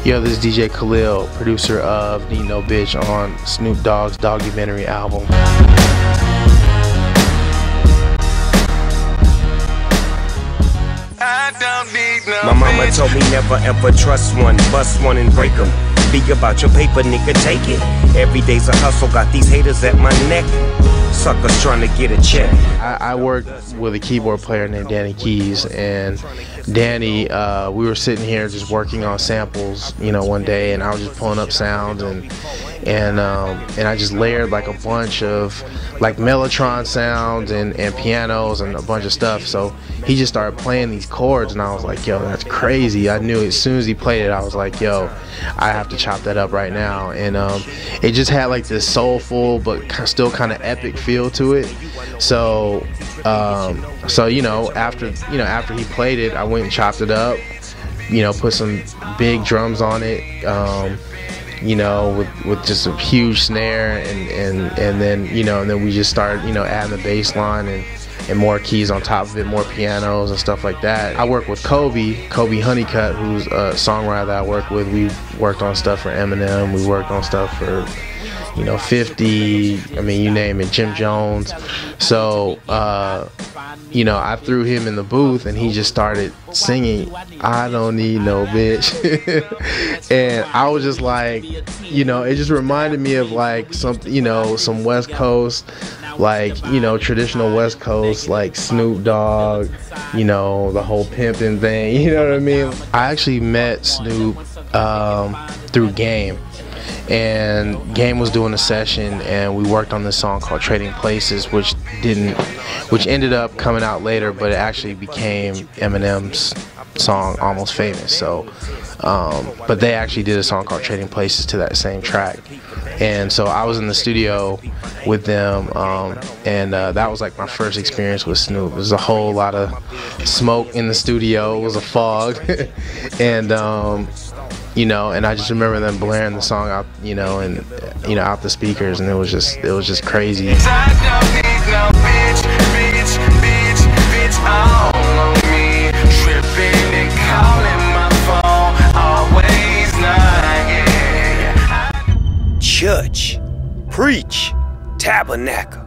Yo, this is DJ Khalil, producer of Need No Bitch on Snoop Dogg's Doggumentary album. My mama told me never ever trust one, bust one and break them. Be about your paper, nigga, take it. Every day's a hustle, got these haters at my neck. Suckers trying to get a check. I worked with a keyboard player named Danny Keys, and Danny, we were sitting here just working on samples, you know, one day, and I was just pulling up sounds, and I just layered like a bunch of like Mellotron sounds and pianos and a bunch of stuff. So he just started playing these chords, and I was like, yo, that's crazy. I knew as soon as he played it, I was like, yo, I have to chop that up right now. And it just had like this soulful but still kind of epic feel to it. So you know, after he played it, I went and chopped it up, you know, put some big drums on it, you know, with just a huge snare, and then we just started, you know, adding the bass line and more keys on top of it, more pianos and stuff like that. I work with Kobe Honeycutt, who's a songwriter that I work with. We worked on stuff for Eminem, we worked on stuff for, you know, 50, I mean, you name it, Jim Jones. So, you know, I threw him in the booth and he just started singing, "I don't need no bitch." And I was just like, you know, it just reminded me of like something, you know, some West Coast, like, you know, traditional West Coast, like Snoop Dogg, you know, the whole pimping thing, you know what I mean? I actually met Snoop through Game. And Game was doing a session, and we worked on this song called Trading Places, which ended up coming out later, but it actually became Eminem's song, Almost Famous. So, but they actually did a song called Trading Places to that same track. And so I was in the studio with them, and that was like my first experience with Snoop. There was a whole lot of smoke in the studio, it was a fog, and you know, and I just remember them blaring the song out, you know, and you know, out the speakers, and it was just crazy. I don't need no bitch, bitch, bitch, bitch all on me, tripping and calling my phone, always not, yeah. Church, preach, tabernacle.